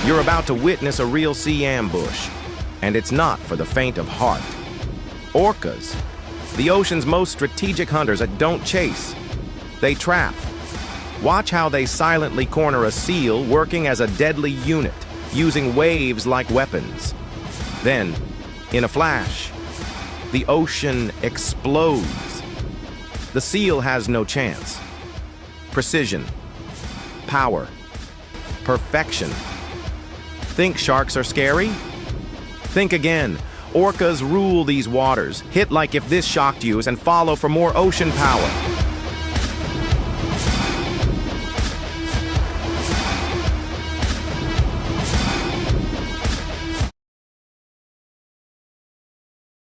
You're about to witness a real sea ambush, and it's not for the faint of heart. Orcas, the ocean's most strategic hunters that don't chase, they trap. Watch how they silently corner a seal working as a deadly unit, using waves like weapons. Then, in a flash, the ocean explodes. The seal has no chance. Precision, power, perfection. Think sharks are scary? Think again. Orcas rule these waters. Hit like if this shocked you and follow for more ocean power.